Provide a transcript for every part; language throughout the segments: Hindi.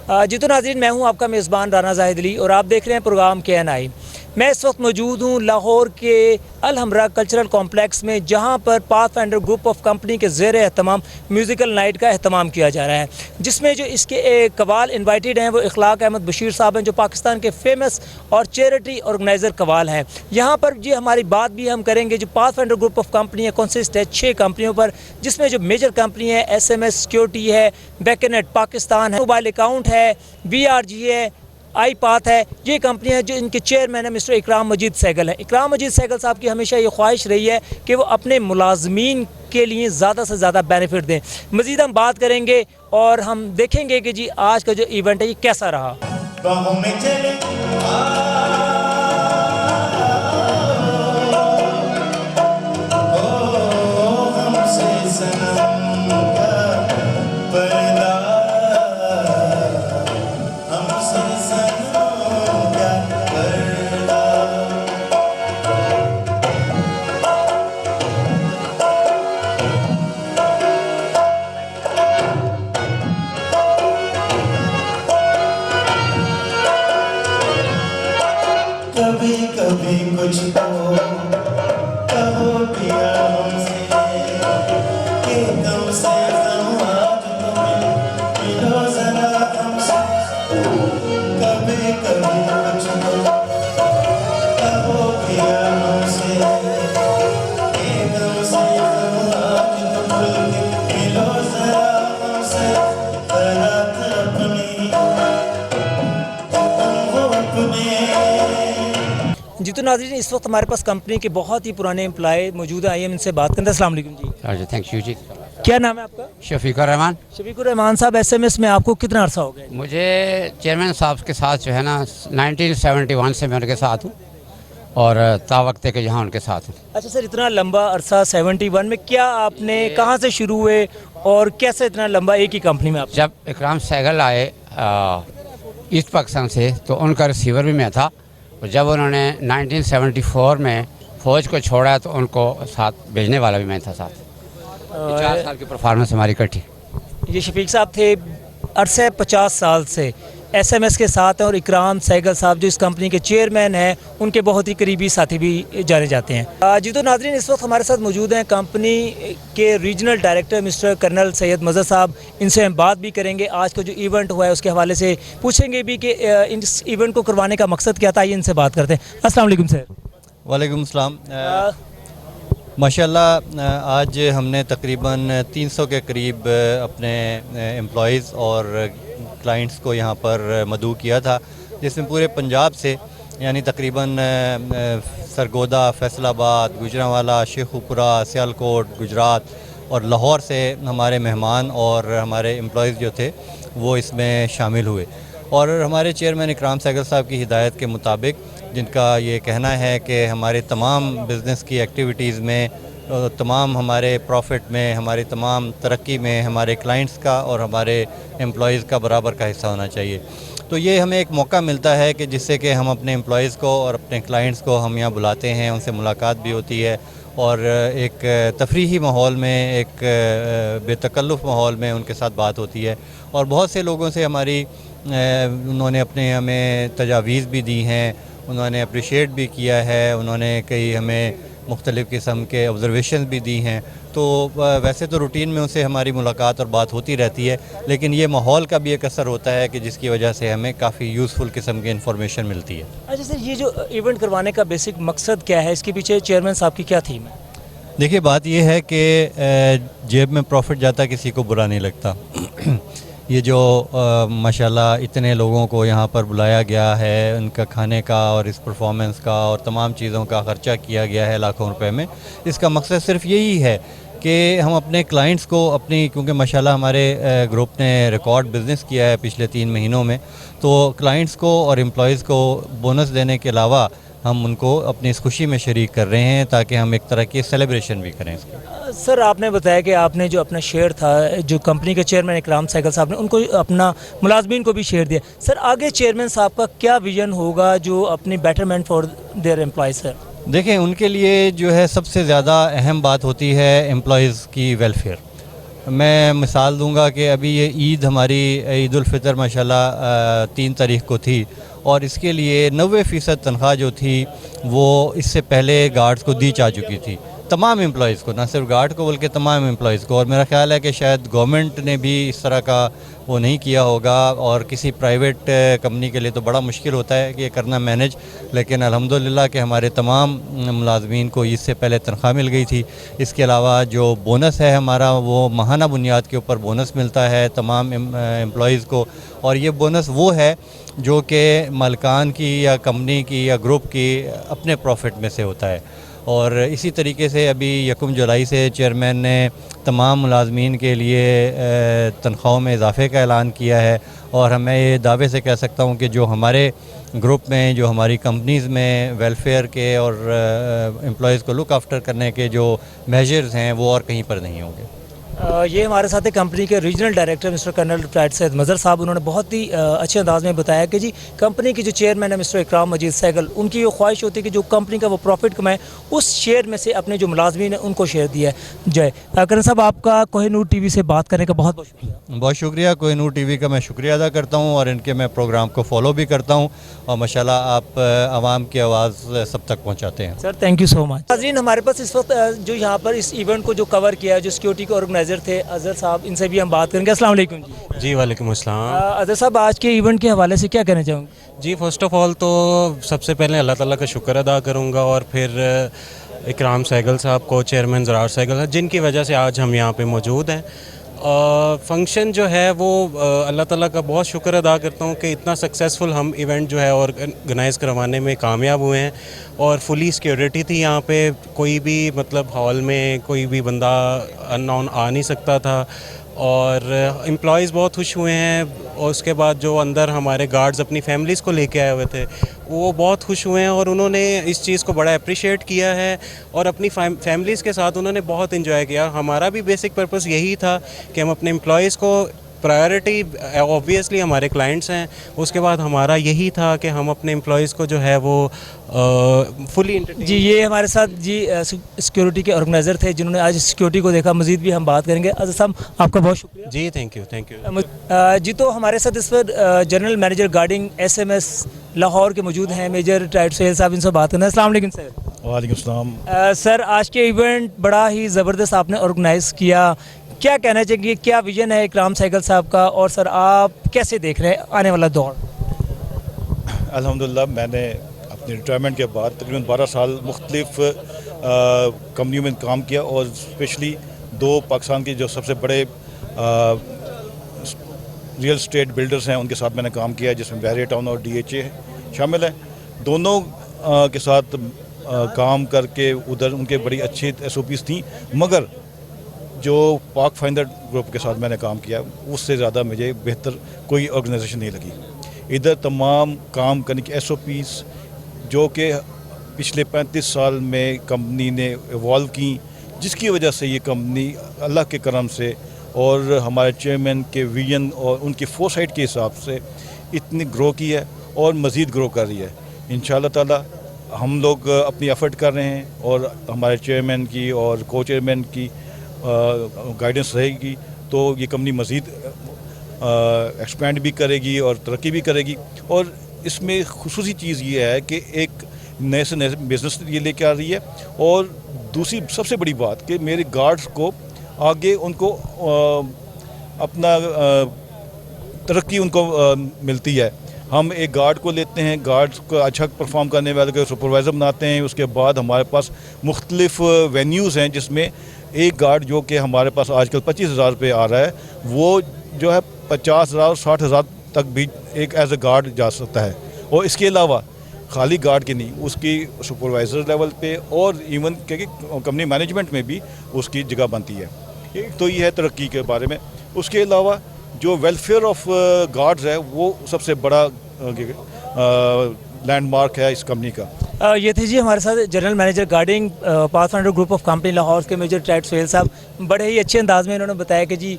जी तो नाज़रीन, मैं हूं आपका मेज़बान राना ज़ाहिद अली और आप देख रहे हैं प्रोग्राम KNI। मैं इस वक्त मौजूद हूं लाहौर के अल हमरा कल्चरल कॉम्प्लेक्स में, जहां पर पाथफाइंडर ग्रुप ऑफ कंपनी के ज़ेर एहतमाम म्यूज़िकल नाइट का अहतमाम किया जा रहा है, जिसमें जो इसके कवाल इन्वाइटेड हैं वो इखलाक अहमद बशीर साहब हैं, जो पाकिस्तान के फेमस और चैरिटी ऑर्गेनाइज़र कवाल हैं। यहाँ पर जी हमारी बात भी हम करेंगे। जो पाथफाइंडर ग्रुप ऑफ कंपनी है कंसिस्ट है 6 कंपनियों पर, जिसमें जो मेजर कंपनी है SMS सिक्योरिटी है, बैकनेट पाकिस्तान है, मोबाइल अकाउंट है, VRG है, आई पाथ है। ये कंपनियाँ जो इनके चेयरमैन है मिस्टर इकराम मजीद सहगल हैं। इकराम मजीद सहगल साहब की हमेशा ये ख्वाहिश रही है कि वो अपने मुलाजमीन के लिए ज़्यादा से ज़्यादा बेनिफिट दें। मज़ीद हम बात करेंगे और हम देखेंगे कि जी आज का जो इवेंट है ये कैसा रहा। कभी कभी कुछ तो कहो पिया हमसे कि तुमसे आज तुम्हें मिलो जरा हमसे। कभी कभी कुछ तो कहो पिया हमसे कि तुमसे आज तुम्हें मिलो जरा हमसे। रात अपनी तुम अपने। जी तो नाज़रीन, इस वक्त हमारे पास कंपनी के बहुत ही पुराने एम्प्लॉय मौजूद हैं। आइए हम इनसे बात करें। अस्सलाम वालेकुम जी। थैंक यू जी। क्या नाम है आपका? शफीकुर रहमान। शफीकुर रहमान साहब, SMS में आपको कितना अरसा हो गया? मुझे चेयरमैन साहब के साथ जो है ना 1971 से मैं उनके साथ हूँ और तावक्ते के यहाँ उनके साथ हूँ। अच्छा सर, इतना लंबा अरसा 71 में क्या आपने कहाँ से शुरू हुए और कैसे इतना लंबा एक ही कंपनी में आप? जब इकराम सहगल आए ईस्ट पाकिस्तान से तो उनका रिसीवर भी मैं था, और जब उन्होंने 1974 में फ़ौज को छोड़ा तो उनको साथ भेजने वाला भी मैं था साथ। 4 साल की परफॉर्मेंस हमारी इकट्ठी। ये शफीक साहब थे अरसे 50 साल से SMS के साथ हैं, और इकराम सहगल साहब जो इस कंपनी के चेयरमैन हैं उनके बहुत ही करीबी साथी भी जाने जाते हैं। जी तो नाज़रीन, इस वक्त हमारे साथ मौजूद हैं कंपनी के regional director mister colonel Syed Mazhar साहब। इनसे हम बात भी करेंगे, आज का जो इवेंट हुआ है उसके हवाले से पूछेंगे भी कि इस इवेंट को करवाने का मकसद क्या था। ये इनसे बात करते हैं। अस्सलाम वालेकुम सर। वालेकुम सलाम। माशाल्लाह आज हमने तकरीबन 300 के करीब अपने एम्प्लॉइज़ और क्लाइंट्स को यहाँ पर मदऊ किया था, जिसमें पूरे पंजाब से यानी तकरीबन सरगोदा, फैसलाबाद, गुजरांवाला, शेखुपुरा, सियालकोट, गुजरात और लाहौर से हमारे मेहमान और हमारे एम्प्लॉइज़ जो थे वो इसमें शामिल हुए। और हमारे चेयरमैन इकराम सहगल साहब की हिदायत के मुताबिक, जिनका ये कहना है कि हमारे तमाम बिज़नेस की एक्टिविटीज़ में, तमाम हमारे प्रॉफिट में, हमारी तमाम तरक्की में हमारे क्लाइंट्स का और हमारे एम्प्लॉइज़ का बराबर का हिस्सा होना चाहिए। तो ये हमें एक मौका मिलता है कि जिससे कि हम अपने एम्प्लॉइज़ को और अपने क्लाइंट्स को हम यहाँ बुलाते हैं, उनसे मुलाकात भी होती है और एक तफरीही माहौल में, एक बेतकल्लुफ़ माहौल में उनके साथ बात होती है। और बहुत से लोगों से हमारी उन्होंने अपने हमें तजावीज़ भी दी हैं, उन्होंने अप्रिशिएट भी किया है, उन्होंने कई हमें मुख्तलिफ़ किस्म के ऑब्ज़रवेशन भी दी हैं। तो वैसे तो रूटीन में उनसे हमारी मुलाकात और बात होती रहती है, लेकिन ये माहौल का भी एक असर होता है कि जिसकी वजह से हमें काफ़ी यूज़फुल किस्म की इन्फॉर्मेशन मिलती है। अच्छा सर, ये जो इवेंट करवाने का बेसिक मकसद क्या है? इसके पीछे चेयरमैन साहब की क्या थीम है? देखिए, बात यह है कि जेब में प्रॉफिट जाता किसी को बुरा नहीं लगता। ये जो माशाल्लाह इतने लोगों को यहाँ पर बुलाया गया है, उनका खाने का और इस परफॉर्मेंस का और तमाम चीज़ों का ख़र्चा किया गया है लाखों रुपए में, इसका मकसद सिर्फ यही है कि हम अपने क्लाइंट्स को अपनी, क्योंकि माशाल्लाह हमारे ग्रुप ने रिकॉर्ड बिज़नेस किया है पिछले 3 महीनों में, तो क्लाइंट्स को और एम्प्लॉइज़ को बोनस देने के अलावा हम उनको अपनी इस खुशी में शरीक कर रहे हैं ताकि हम एक तरह की सेलिब्रेशन भी करें इसकी। सर, आपने बताया कि आपने जो अपना शेयर था, जो कंपनी के चेयरमैन इकराम सहगल साहब ने उनको अपना मुलाजमीन को भी शेयर दिया। सर, आगे चेयरमैन साहब का क्या विजन होगा जो अपनी betterment for their employees? Sir देखें, उनके लिए जो है सबसे ज़्यादा अहम बात होती है एम्प्लॉइज़ की वेलफेयर। मैं मिसाल दूंगा कि अभी ये ईद हमारी ईद उल फितर माशाल्लाह 3 तारीख को थी और इसके लिए 90% तनख्वाह जो थी वो इससे पहले गार्ड्स को दी जा चुकी थी, तमाम एम्प्लॉइज़ को, ना सिर्फ गार्ड को बल्कि तमाम एम्प्लॉइज़ को। और मेरा ख्याल है कि शायद गवर्नमेंट ने भी इस तरह का वो नहीं किया होगा और किसी प्राइवेट कंपनी के लिए तो बड़ा मुश्किल होता है कि ये करना मैनेज, लेकिन अल्हम्दुलिल्लाह कि हमारे तमाम मुलाजमीन को इससे पहले तनख्वाह मिल गई थी। इसके अलावा जो बोनस है हमारा वो माहाना बुनियाद के ऊपर बोनस मिलता है तमाम एम्प्लॉइज़ को, और ये बोनस वो है जो कि मालिकान की या कंपनी की या ग्रुप की अपने प्रॉफिट में से होता है। और इसी तरीके से अभी 1 जुलाई से चेयरमैन ने तमाम मुलाजमीन के लिए तनख्वाहों में इजाफ़े का ऐलान किया है, और मैं ये दावे से कह सकता हूँ कि जो हमारे ग्रुप में, जो हमारी कंपनीज़ में वेलफेयर के और एम्प्लॉइज़ को लुक आफ्टर करने के जो मेजर्स हैं वो और कहीं पर नहीं होंगे। ये हमारे साथ है कंपनी के regional director mister colonel retired Syed Mazhar साहब। उन्होंने बहुत ही अच्छे अंदाज में बताया कि जी कंपनी के जो चेयरमैन है मिस्टर इकराम मजीद सहगल, उनकी ये ख्वाहिश होती है कि जो कंपनी का वो प्रॉफिट कमाए उस शेयर में से अपने जो मुलाजमीन हैं उनको शेयर दिया है। जय कर्नल साहब, आपका कोहिनूर टीवी से बात करने का बहुत बहुत शुक्रिया। बहुत शुक्रिया, कोहिनूर टीवी का मैं शुक्रिया अदा करता हूँ और इनके मैं प्रोग्राम को फॉलो भी करता हूँ और माशाल्लाह आप आवाम की आवाज़ सब तक पहुँचाते हैं। Sir thank you so much. नाज़रीन, हमारे पास इस वक्त जो यहाँ पर इस इवेंट को जो कवर किया है, जो सिक्योरिटी के ऑर्गेनाइजर थे अजहर साहब, इनसे भी हम बात करेंगे। अस्सलाम वालेकुम जी। जी वालेकुम अस्सलाम। अजहर साहब, आज के इवेंट के हवाले से क्या कहना चाहूँगे? जी फ़र्स्ट ऑफ़ ऑल तो सबसे पहले अल्लाह ताला का शुक्र अदा करूँगा और फिर इकराम सहगल साहब को, चेयरमैन ज़रार सहगल, जिनकी वजह से आज हम यहाँ पे मौजूद हैं। फंक्शन जो है वो अल्लाह ताला का बहुत शुक्र अदा करता हूँ कि इतना सक्सेसफुल हम इवेंट जो है ऑर्गेनाइज़ करवाने में कामयाब हुए हैं और फुली सिक्योरिटी थी यहाँ पे। कोई भी मतलब हॉल में कोई भी बंदा अननोन आ नहीं सकता था और एम्प्लॉइज़ बहुत खुश हुए हैं। और उसके बाद जो अंदर हमारे गार्ड्स अपनी फैमिलीज़ को लेके आए हुए थे वो बहुत खुश हुए हैं और उन्होंने इस चीज़ को बड़ा अप्रिशिएट किया है और अपनी फैमिलीज़ के साथ उन्होंने बहुत इन्जॉय किया। हमारा भी बेसिक पर्पस यही था कि हम अपने एम्प्लॉइज़ को प्रायोरिटी, ऑब्वियसली हमारे क्लाइंट्स हैं, उसके बाद हमारा यही था कि हम अपने एम्प्लॉइज़ को जो है वो फुली। जी ये हमारे साथ जी सिक्योरिटी के ऑर्गेनाइज़र थे जिन्होंने आज सिक्योरिटी को देखा। मज़ीद भी हम बात करेंगे। अजहर साहब, आपका बहुत शुक्रिया। जी थैंक यू। जी तो हमारे साथ इस पर general manager guarding SMS Lahore के मौजूद हैं, मेजर रिटायर्ड सैयद साहब, इनसे बात करना है। अस्सलाम वालेकुम सर। वालेकुम सलाम। सर, आज के इवेंट बड़ा ही ज़बरदस्त आपने ऑर्गेनाइज़ किया, क्या कहना चाहिए, क्या विजन है इकराम सहगल साहब का, और सर आप कैसे देख रहे हैं आने वाला दौर? अल्हम्दुलिल्लाह, मैंने अपने रिटायरमेंट के बाद तकरीबन 12 साल मुख्तलिफ कंपनियों में काम किया और स्पेशली 2 पाकिस्तान के जो सबसे बड़े रियल स्टेट बिल्डर्स हैं उनके साथ मैंने काम किया है, जिसमें बहरिया टाउन और DHA शामिल हैं। दोनों के साथ काम करके उधर उनके बड़ी अच्छी SOPs थी, मगर जो पाक फाइंडर ग्रुप के साथ मैंने काम किया उससे ज़्यादा मुझे बेहतर कोई ऑर्गेनाइजेशन नहीं लगी। इधर तमाम काम करने की SOPs जो कि पिछले 35 साल में कंपनी ने इवॉल्व की, जिसकी वजह से ये कंपनी अल्लाह के करम से और हमारे चेयरमैन के विजन और उनकी फोरसाइट के हिसाब से इतनी ग्रो की है और मज़ीद ग्रो कर रही है। इंशाअल्लाह ताला हम लोग अपनी एफर्ट कर रहे हैं और हमारे चेयरमैन की और को चेयरमैन की गाइडेंस रहेगी तो ये कंपनी मज़ीद एक्सपेंड भी करेगी और तरक्की भी करेगी। और इसमें खुसूसी चीज़ ये है कि एक नए से नए बिज़नेस ये लेके आ रही है, और दूसरी सबसे बड़ी बात कि मेरे गार्ड्स को आगे उनको अपना तरक्की उनको मिलती है। हम एक गार्ड को लेते हैं, गार्ड्स को अच्छा परफॉर्म करने वाले को सुपरवाइज़र बनाते हैं, उसके बाद हमारे पास मुख्तलिफ वेन्यूज़ हैं जिसमें एक गार्ड जो कि हमारे पास आजकल 25,000 रुपये आ रहा है, वो जो है 50,000 और 60,000 तक भी एक एज ए गार्ड जा सकता है। और इसके अलावा खाली गार्ड की नहीं, उसकी सुपरवाइज़र लेवल पे और इवन क्योंकि कंपनी मैनेजमेंट में भी उसकी जगह बनती है। एक तो ये है तरक्की के बारे में। उसके अलावा जो वेलफेयर ऑफ गार्ड्स है वो सबसे बड़ा लैंडमार्क है इस कंपनी का। ये थे जी हमारे साथ general manager guarding Pathfinder group of company Lahore के मेजर रिटायर्ड सैयद साहब। बड़े ही अच्छे अंदाज में इन्होंने बताया कि जी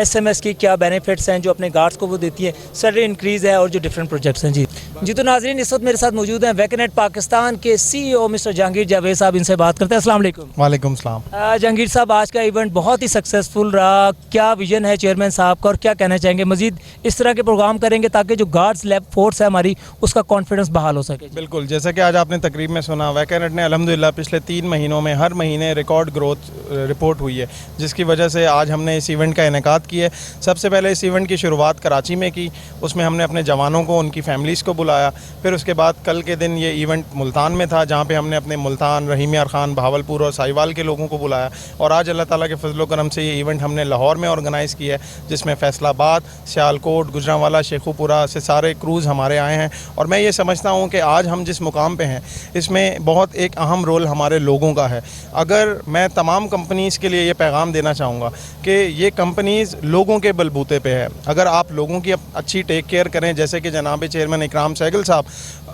SMS की क्या बेनिफिट्स हैं जो अपने गार्ड्स को वो देती है, सैलरी इंक्रीज़ है और जो डिफरेंट प्रोजेक्ट्स हैं। जी जी तो नाजरीन, इस वक्त मेरे साथ मौजूद हैं वैकेनेट पाकिस्तान के CEO मिस्टर जहांगीर जावेद साहब। इनसे बात करते हैं। अस्सलाम वालेकुम। वालेकुम सलाम। जहांगीर साहब, आज का इवेंट बहुत ही सक्सेसफुल रहा, क्या विजन है चेयरमैन साहब का और क्या कहना चाहेंगे? मजीद इस तरह के प्रोग्राम करेंगे ताकि जो गार्ड्स लैब फोर्स है हमारी, उसका कॉन्फिडेंस बहाल हो सके। बिल्कुल, जैसा कि आज आपने तकरीब में सुना, वैकेनेट ने अल्हम्दुलिल्लाह पिछले 3 महीनों में हर महीने रिकॉर्ड ग्रोथ रिपोर्ट हुई है, जिसकी वजह से आज हमने इस इवेंट का इनेकाद किया है। सबसे पहले इस इवेंट की शुरुआत कराची में की, उसमें हमने अपने जवानों को, उनकी फैमिलीज़ को बुलाया। फिर उसके बाद कल के दिन ये इवेंट मुल्तान में था, जहाँ पे हमने अपने मुल्तान, रहीम यार ख़ान, बहावलपुर और साहिवाल के लोगों को बुलाया। और आज अल्लाह ताला के फजल करम से ये इवेंट हमने लाहौर में ऑर्गेनाइज़ किया है, जिसमें फैसलाबाद, सियालकोट, गुजरांवाला, शेखुपुरा से सारे क्रूज़ हमारे आए हैं। और मैं ये समझता हूँ कि आज हम जिस मुकाम पे हैं, इसमें बहुत एक अहम रोल हमारे लोगों का है। अगर मैं तमाम कंपनीज़ के लिए ये पैगाम देना चाहूँगा कि ये कंपनीज़ लोगों के बलबूते पे है। अगर आप लोगों की अच्छी टेक केयर करें, जैसे कि जनाब चेयरमैन इकराम सहगल साहब,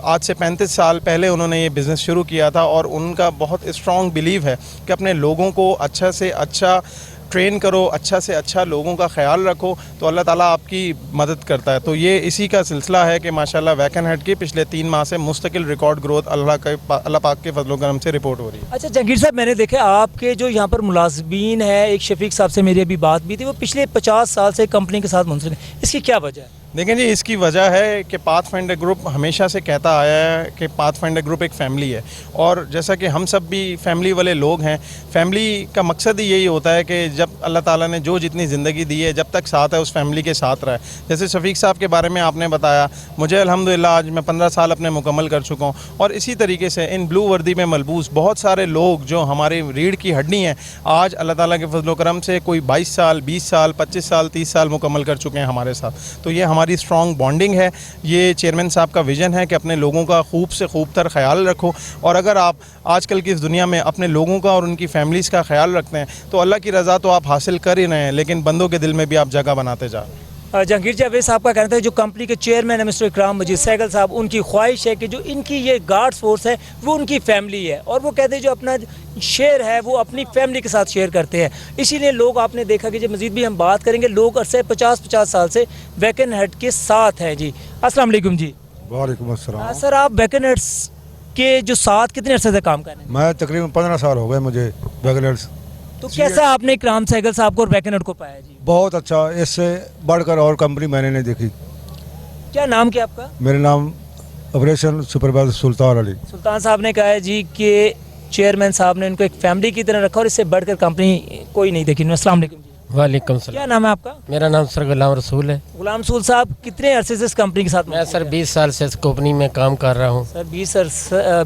आज से 35 साल पहले उन्होंने ये बिज़नेस शुरू किया था और उनका बहुत स्ट्रॉन्ग बिलीव है कि अपने लोगों को अच्छा से अच्छा ट्रेन करो, अच्छा से अच्छा लोगों का ख्याल रखो, तो अल्लाह ताला आपकी मदद करता है। तो ये इसी का सिलसिला है कि माशाल्लाह वैकेनेट की पिछले 3 माह से मुस्तकिल रिकॉर्ड ग्रोथ अल्लाह पाक के फजल करम से रिपोर्ट हो रही है। अच्छा जहांगीर साहब, मैंने देखा आपके जो यहाँ पर मुलाजमीन है, एक शफीक साहब से मेरी अभी बात भी थी, वो पिछले 50 साल से कंपनी के साथ मुंसलिक है। इसकी क्या वजह है? देखें जी, इसकी वजह है कि पाथफाइंडर ग्रुप हमेशा से कहता आया है कि पाथफाइंडर ग्रुप एक फ़ैमिली है। और जैसा कि हम सब भी फैमिली वाले लोग हैं, फैमिली का मकसद ही यही होता है कि जब अल्लाह ताला ने जो जितनी ज़िंदगी दी है, जब तक साथ है उस फैमिली के साथ रहे। जैसे शफीक साहब के बारे में आपने बताया, मुझे अल्हम्दुलिल्लाह आज मैं 15 साल अपने मुकम्मल कर चुका हूँ। और इसी तरीके से इन ब्लू वर्दी में मलबूस बहुत सारे लोग जो हमारी रीढ़ की हड्डी हैं, आज अल्लाह ताला के फजल करम से कोई 22 साल, 20 साल, 25 साल, 30 साल मुकम्मल कर चुके हैं हमारे साथ। तो ये हमारी स्ट्रॉन्ग बॉन्डिंग है। ये चेयरमैन साहब का विज़न है कि अपने लोगों का खूब से खूब तर ख्याल रखो। और अगर आप आजकल की इस दुनिया में अपने लोगों का और उनकी फैमिलीज़ का ख्याल रखते हैं, तो अल्लाह की रज़ा तो आप हासिल कर ही रहे हैं, लेकिन बंदों के दिल में भी आप जगह बनाते जा रहे हैं। जहांगीर जावेद साहब का कहना था जो कंपनी के चेयरमैन है मिस्टर इकराम मजीद सहगल साहब, उनकी ख्वाहिश है कि जो इनकी ये गार्ड्स फोर्स है वो उनकी फैमिली है, और वो कहते हैं जो अपना शेयर है वो अपनी फैमिली के साथ शेयर करते हैं। इसीलिए लोग, आपने देखा कि जब मजीद भी हम बात करेंगे, लोग अरसे 50-50 साल से वैकेनेट के साथ हैं। जी अस्सलाम वालेकुम। जी वालेकुम अस्सलाम। सर, आप वैकेनेट्स के जो साथ कितने अरसे से काम कर रहे हैं? मैं तकरीबन 15 साल हो गए मुझे वैकेनेट्स। तो कैसा आपने इकराम सहगल साहब को और वैकेनेट को पाया? जी बहुत अच्छा, इससे बढ़कर और कंपनी मैंने नहीं देखी। क्या नाम क्या आपका? मेरा नाम ऑपरेशन सुपरवाइजर सुल्तान अली। सुल्तान साहब ने कहा है जी कि चेयरमैन साहब ने उनको एक फैमिली की तरह रखा और इससे बढ़कर कंपनी कोई नहीं देखी। अस्सलाम वालेकुम जी। वालेकुम सलाम। क्या नाम है आपका? मेरा नाम सर गुलाम रसूल है। गुलाम रसूल साहब, कितने अरसे से इस कंपनी के साथ? मैं सर 20 साल से इस कंपनी में काम कर रहा हूँ। सर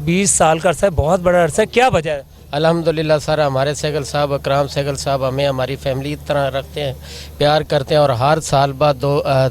20 साल का अरसा है, बहुत बड़ा अरसा है। क्या वजह है? अल्हम्दुलिल्लाह सर, हमारे सहगल साहब, इकराम सहगल साहब हमें हमारी फैमिली की तरह रखते हैं, प्यार करते हैं और हर साल बाद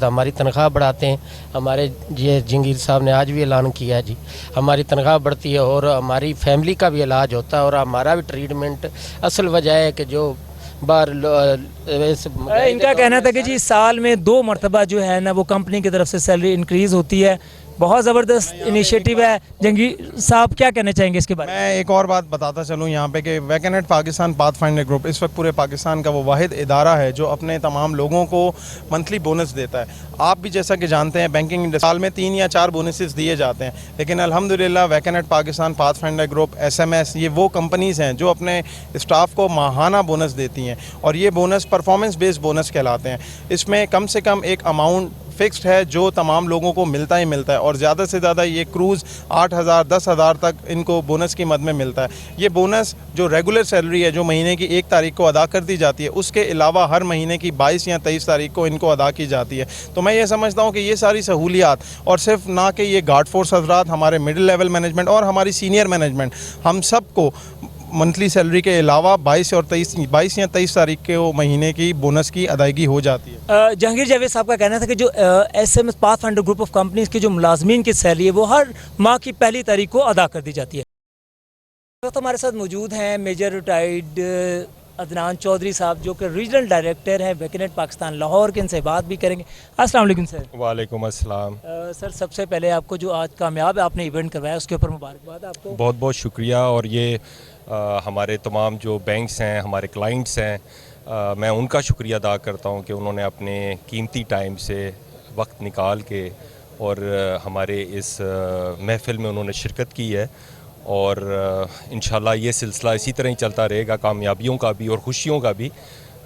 हमारी तनख्वाह बढ़ाते हैं। हमारे ये जहांगीर साहब ने आज भी ऐलान किया है जी, हमारी तनख्वाह बढ़ती है और हमारी फैमिली का भी इलाज होता है और हमारा भी ट्रीटमेंट। असल वजह है कि जो बार इनका कहना था कि जी साल में 2 मरतबा जो है ना वो कंपनी की तरफ से सैलरी इंक्रीज़ होती है। बहुत ज़बरदस्त इनिशिएटिव है। जहांगीर साहब क्या कहना चाहेंगे इसके बारे में? मैं एक और बात बताता चलूँ यहाँ पे कि वैकेनेट पाकिस्तान पाथफाइंडर ग्रुप इस वक्त पूरे पाकिस्तान का वो वाहिद इदारा है जो अपने तमाम लोगों को मंथली बोनस देता है। आप भी जैसा कि जानते हैं, बैंकिंग साल में 3 या 4 बोनसेस दिए जाते हैं, लेकिन अल्हम्दुलिल्लाह वैकेनेट पाकिस्तान पाथफाइंडर ग्रुप, SMS, ये वो कंपनीज़ हैं जो अपने स्टाफ को माहाना बोनस देती हैं और ये बोनस परफॉर्मेंस बेस्ड बोनस कहलाते हैं। इसमें कम से कम एक अमाउंट फिक्स्ड है जो तमाम लोगों को मिलता ही मिलता है और ज़्यादा से ज़्यादा ये क्रूज़ 8,000 10,000 तक इनको बोनस की मद में मिलता है। ये बोनस जो रेगुलर सैलरी है जो महीने की 1 तारीख को अदा कर दी जाती है, उसके अलावा हर महीने की 22 या 23 तारीख को इनको अदा की जाती है। तो मैं ये समझता हूँ कि ये सारी सहूलियात, और सिर्फ ना कि ये गार्ड फोर्स हजरात, हमारे मिडिल लेवल मैनेजमेंट और हमारी सीनियर मैनेजमेंट, हम सब को मंथली सैलरी के अलावा 22 या 23 तारीख के वो महीने की बोनस की अदायगी हो जाती है। जहांगीर जावेद साहब का कहना था कि जो SMS pathfinder group of companies के जो मुलाजमीन की सैलरी है वो हर माह की 1 तारीख को अदा कर दी जाती है। तो हमारे साथ मौजूद हैं मेजर रिटायर्ड अदनान चौधरी साहब, जो कि रीजनल डायरेक्टर हैं वैकेनेट पाकिस्तान लाहौर के। इनसे बात भी करेंगे। अस्सलाम वालेकुम सर। वालेकुम अस्सलाम। सर, सबसे पहले आपको जो आज कामयाब आपने इवेंट करवाया उसके ऊपर मुबारकबाद आपको। बहुत बहुत शुक्रिया। और ये हमारे तमाम जो बैंक्स हैं, हमारे क्लाइंट्स हैं, मैं उनका शुक्रिया अदा करता हूँ कि उन्होंने अपने कीमती टाइम से वक्त निकाल के और हमारे इस महफ़िल में उन्होंने शिरकत की है और इंशाल्लाह ये सिलसिला इसी तरह ही चलता रहेगा, कामयाबियों का भी और खुशियों का भी,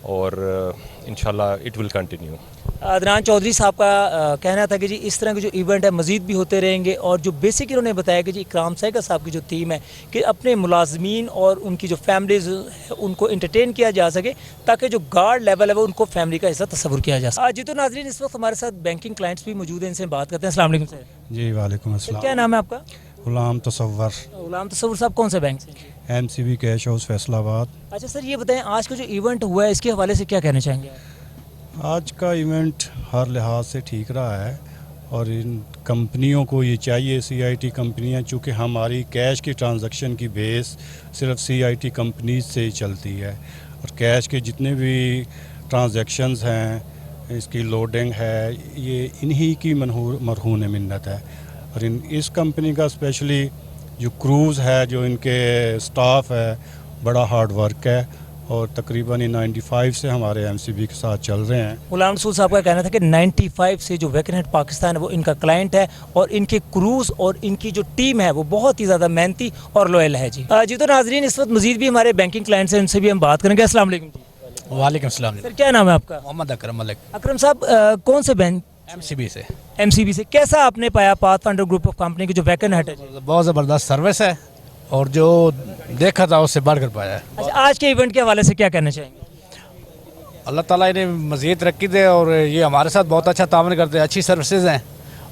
और इंशाल्लाह it will continue. Adnan Chaudhry साहब का कहना था कि जी इस तरह के जो इवेंट है मज़ीद भी होते रहेंगे, और जो बेसिक इन्होंने बताया कि जी इकराम सहगल साहब की जो थीम है कि अपने मुलाजमीन और उनकी जो फैमिलीज उनको इंटरटेन किया जा सके, ताकि जो गार्ड लेवल है वो उनको फैमिली का हिस्सा तस्वुर किया जा सके। जी तो नाज़रीन, इस वक्त हमारे साथ बैंकिंग क्लाइंट्स भी मौजूद हैं, इनसे बात करते हैं। अस्सलाम वालेकुम सर। जी वालेकुम अस्सलाम। क्या नाम है आपका? गुलाम तसव्वुर। गुलाम तसव्वुर साहब कौन से बैंक से? MCB cash house Faisalabad. अच्छा सर, ये बताएं आज का जो इवेंट हुआ है इसके हवाले से क्या कहना चाहेंगे? आज का इवेंट हर लिहाज से ठीक रहा है और इन कंपनियों को ये चाहिए, CIT कंपनियां, चूँकि हमारी कैश की ट्रांजैक्शन की बेस सिर्फ CIT कंपनीज से ही चलती है और कैश के जितने भी ट्रांजैक्शंस हैं, इसकी लोडिंग है, ये इन्हीं की मरहून मिन्नत है। और इस कंपनी का स्पेशली जो क्रूज़ है, जो इनके स्टाफ है, बड़ा हार्ड वर्क है और तकरीबन 95 से हमारे MCB के साथ चल रहे हैं। गुलाम रसूल साहब का कहना था कि 95 से जो वैकेनेट पाकिस्तान है वो इनका क्लाइंट है और इनके क्रूज़ और इनकी जो टीम है वो बहुत ही ज़्यादा मेहनती और लॉयल है। जी जी तो नाजरीन, इस वक्त मजीद भी हमारे बैंकिंग क्लाइंट्स हैं, उनसे भी हम बात करेंगे। अस्सलाम वालेकुम जी। वालेकुम सलाम। सर क्या नाम है आपका? मोहम्मद अकरम मलिक। अकरम साहब, कौन से बैंक? MCB से। MCB से। कैसा आपने पाया पाथफाइंडर ग्रुप ऑफ कंपनी की जो वैकेंट है? बहुत ज़बरदस्त सर्विस है और जो देखा था उससे बढ़कर पाया है। अच्छा, आज के इवेंट के हवाले से क्या कहना चाहेंगे? अल्लाह ताला इन्हें मज़ीद तरक्की दे और ये हमारे साथ बहुत अच्छा तावन करते हैं, अच्छी सर्विसेज हैं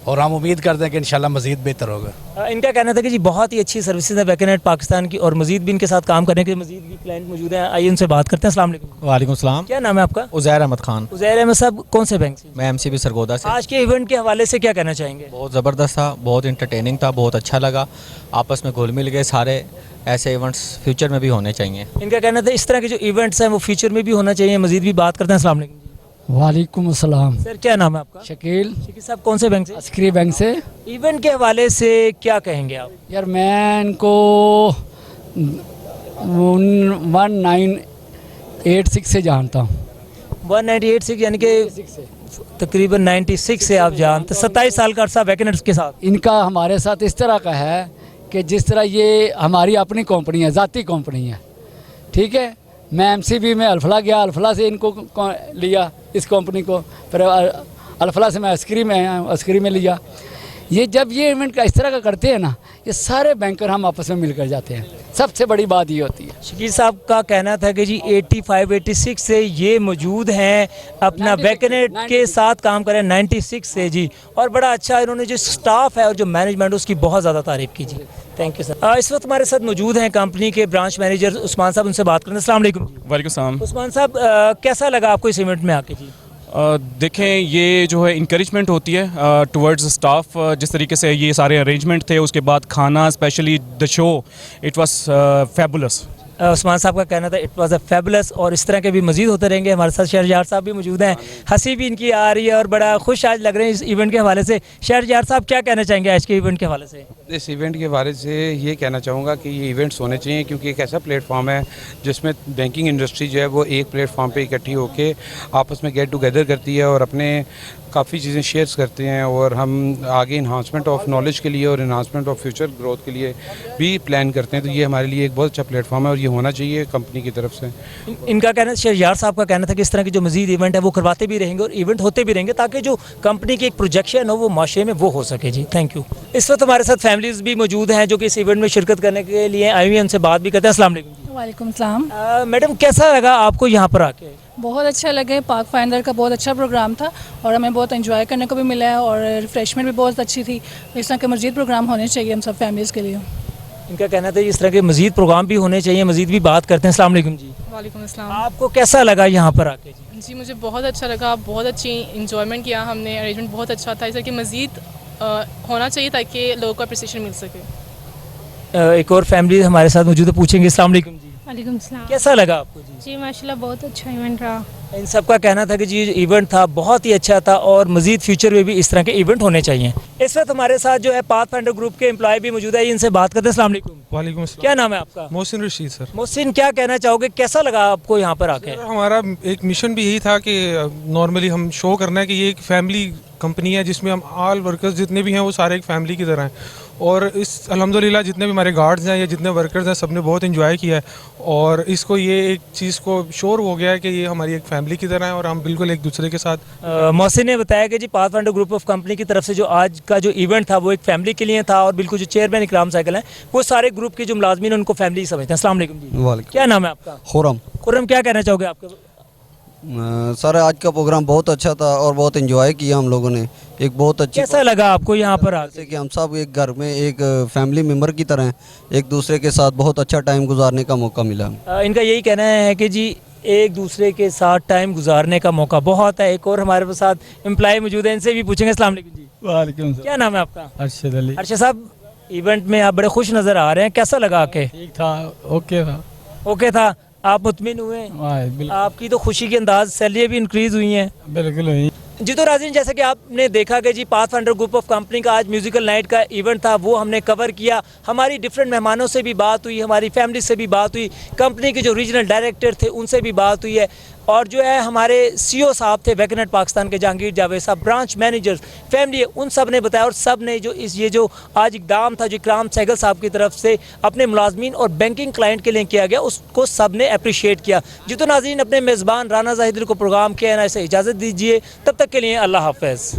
और हम उम्मीद करते हैं कि इंशाल्लाह मज़ीद बेहतर होगा। इनका कहना था कि जी बहुत ही अच्छी सर्विसेज है वैकेनेट पाकिस्तान की और मज़ीद भी इनके साथ काम करने के मज़ीद भी क्लाइंट मौजूद हैं। आइए उनसे बात करते हैं। अस्सलाम वालेकुम। वालेकुम सलाम। क्या नाम है आपका? उज़ैर अहमद खान। उज़ैर अहमद साहब कौन से बैंक से? मैं MCB सरगोदा से। आज के इवेंट के हवाले से क्या कहना चाहेंगे? बहुत ज़बरदस्त था, बहुत इंटरटेनिंग था, बहुत अच्छा लगा, आपस में घुल मिल गए सारे। ऐसे इवेंट्स फ्यूचर में भी होने चाहिए। इनका कहना था इस तरह के जो इवेंट्स हैं वो फ्यूचर में भी होना चाहिए। मज़ीद भी बात करते हैं। अस्सलाम वालेकुम। वालेकुम अस्सलाम। सर क्या नाम है आपका? शकील। शकील साहब कौन से बैंक से? अस्करी बैंक से। इवेंट के हवाले से क्या कहेंगे आप? यार मैं इनको 1986 से जानता हूँ। 1986 यानी कि तकरीबन 96 से आप जानते। 27 साल का अर्सा वैकेनेट्स के साथ। इनका हमारे साथ इस तरह का है कि जिस तरह ये हमारी अपनी कंपनी है, ज़ाती कंपनी है, ठीक है। मैं MCB में अल्फला गया, अल्फला से इनको लिया इस कंपनी को, फिर अल्फला से मैं अस्करी में लिया। ये जब ये इवेंट का इस तरह का करते हैं ना, ये सारे बैंकर हम आपस में मिलकर जाते हैं। सबसे बड़ी बात ये होती है। शकील साहब का कहना था कि जी 85-86 से ये मौजूद हैं, अपना वैकेनेट के साथ काम करें 96 से जी, और बड़ा अच्छा इन्होंने जो स्टाफ है और जो मैनेजमेंट उसकी बहुत ज़्यादा तारीफ़ की जी। Thank you sir. इस वक्त हमारे साथ मौजूद हैं कंपनी के ब्रांच मैनेजर उस्मान साहब, उनसे बात करें। अस्सलाम वालेकुम। वालेकुम सलाम। उस्मान साहब, कैसा लगा आपको इस इवेंट में आके? जी देखें, ये जो है इंकरेजमेंट होती है टुवर्ड्स स्टाफ। जिस तरीके से ये सारे अरेंजमेंट थे, उसके बाद खाना, specially the show, it was fabulous. Usman साहब का कहना था इट वाज अ फैबुलस, और इस तरह के भी मजीद होते रहेंगे। हमारे साथ शहरयार साहब भी मौजूद हैं, हंसी भी इनकी आ रही है और बड़ा खुश आज लग रहे हैं इस इवेंट के हवाले से। शहरयार साहब क्या कहना चाहेंगे आज के इवेंट के हवाले से? इस इवेंट के बारे से ये कहना चाहूँगा कि ये इवेंट्स होने चाहिए, क्योंकि एक ऐसा प्लेटफॉर्म है जिसमें बैंकिंग इंडस्ट्री जो है वो एक प्लेटफॉर्म पे इकट्ठी होकर आपस में गेट टुगेदर करती है और अपने काफ़ी चीज़ें शेयर्स करते हैं, और हम आगे इन्हांसमेंट ऑफ नॉलेज के लिए और इन्हांसमेंट ऑफ फ्यूचर ग्रोथ के लिए भी प्लान करते हैं। तो ये हमारे लिए एक बहुत अच्छा प्लेटफॉर्म है और ये होना चाहिए कंपनी की तरफ से। इनका कहना, शहरयार साहब का कहना था कि इस तरह के जो मजीद इवेंट है वो करवाते भी रहेंगे और इवेंट होते भी रहेंगे, ताकि जो कंपनी की एक प्रोजेक्शन हो वो माशरे में वो हो सके। जी थैंक यू। इस वक्त हमारे साथ फैमिलीज भी मौजूद हैं जो कि इस इवेंट में शिरकत करने के लिए आई हुई हैं, उनसे बात भी करते हैं। अस्सलाम वालेकुम। वालेकुम सलाम। मैडम, कैसा लगा आपको यहाँ पर आके? बहुत अच्छा लगे। पाक फाइंडर का बहुत अच्छा प्रोग्राम था और हमें बहुत एंजॉय करने को भी मिला है और रिफ्रेशमेंट भी बहुत अच्छी थी। इस तरह के मज़ीद प्रोग्राम होने चाहिए हम सब फैमिलीज़ के लिए। इनका कहना था इस तरह के मज़ीद प्रोग्राम भी होने चाहिए। मज़ीद भी बात करते हैं। अस्सलाम वालेकुम जी। वालेकुम अस्सलाम। आपको कैसा लगा यहाँ पर आके? जी मुझे बहुत अच्छा लगा, बहुत अच्छी इंजॉयमेंट किया हमने, अरेंजमेंट बहुत अच्छा था। इस तरह की मज़ीद होना चाहिए ताकि लोगों को अप्रिसिएशन मिल सके। एक और फैमिली हमारे साथ मौजूद है, पूछेंगे। अस्सलाम वालेकुम जी। वालेकुम सलाम। कैसा लगा आपको? जी माशाल्लाह बहुत अच्छा इवेंट रहा। इन सब का कहना था कि जी इवेंट था बहुत ही अच्छा था और मजीद फ्यूचर में भी इस तरह के इवेंट होने चाहिए। इस वक्त हमारे साथ जो है पाथफाइंडर ग्रुप के एम्प्लॉय भी मौजूद है, इनसे बात करते हैं। अस्सलाम वालेकुम। वालेकुम अस्सलाम। क्या नाम है आपका? मोहसिन रशीद सर। मोहसिन, क्या कहना चाहोगे, कैसा लगा आपको यहाँ पर आके? हमारा एक मिशन भी यही था कि नॉर्मली हम शो करना है कि ये एक फैमिली कंपनी है जिसमें हम ऑल वर्कर्स जितने भी हैं वो सारे एक फैमिली की तरह हैं, और इस अल्हम्दुलिल्लाह जितने भी हमारे गार्ड्स हैं या जितने वर्कर्स हैं सब ने बहुत इन्जॉय किया है, और इसको ये एक चीज़ को श्योर हो गया है कि ये हमारी एक फैमिली की तरह है और हम बिल्कुल एक दूसरे के साथ। मोहसिन ने बताया कि जी पाथफाइंडर ग्रुप ऑफ कंपनी की तरफ से जो आज का जो इवेंट था वो एक फैमिली के लिए था, और बिल्कुल जो चेयरमैन इकराम साइकिल हैं वो सारे ग्रुप के जो मुलाजमीन उनको फैमिली समझते हैं। अस्सलाम वालेकुम जी। वालेकुम। क्या नाम है आपका? खुर्रम। खुर्रम, क्या कहना चाहोगे आपके? सर आज का प्रोग्राम बहुत अच्छा था और बहुत एंजॉय किया हम लोगों ने। एक बहुत अच्छी कैसा लगा आपको यहाँ पर आके? जैसे कि हम सब एक घर में एक फैमिली मेम्बर की तरह हैं, एक दूसरे के साथ बहुत अच्छा टाइम गुजारने का मौका मिला। इनका यही कहना है कि जी एक दूसरे के साथ टाइम गुजारने का मौका बहुत है। एक और हमारे साथ एम्प्लॉय मौजूद है, इनसे भी पूछेंगे। अस्सलाम वालेकुम जी। वालेकुम। क्या नाम है आपका? अरशद अली। अरशद साहब, इवेंट में आप बड़े खुश नज़र आ रहे हैं, कैसा लगा आके? ठीक था, ओके था। ओके था, आप मुतमिन हुए? आपकी तो खुशी के अंदाज सैलरी भी इंक्रीज हुई हैं? बिल्कुल हुई। जी तो नाज़रीन, जैसे कि आपने देखा कि जी पाथफाइंडर ग्रुप ऑफ कंपनी का आज म्यूज़िकल नाइट का इवेंट था, वो हमने कवर किया। हमारी डिफरेंट मेहमानों से भी बात हुई, हमारी फैमिली से भी बात हुई, कंपनी के जो रीजनल डायरेक्टर थे उनसे भी बात हुई है, और जो है हमारे CEO साहब थे वैकनेट पाकिस्तान के जहांगीर जावेद साहब, ब्रांच मैनेजर्स, फैमिली, उन सब ने बताया, और सब ने जो ये जो आज इकदाम था जो इकराम सहगल साहब की तरफ से अपने मुलाजमीन और बैंकिंग क्लाइंट के लिए किया गया, उसको सब ने अप्रिशिएट किया। जी तो नाज़रीन, अपने मेज़बान राना ज़ाहिदी को प्रोग्राम KNI से इजाज़त दीजिए, तब तक के लिए अल्लाह हाफ़िज़।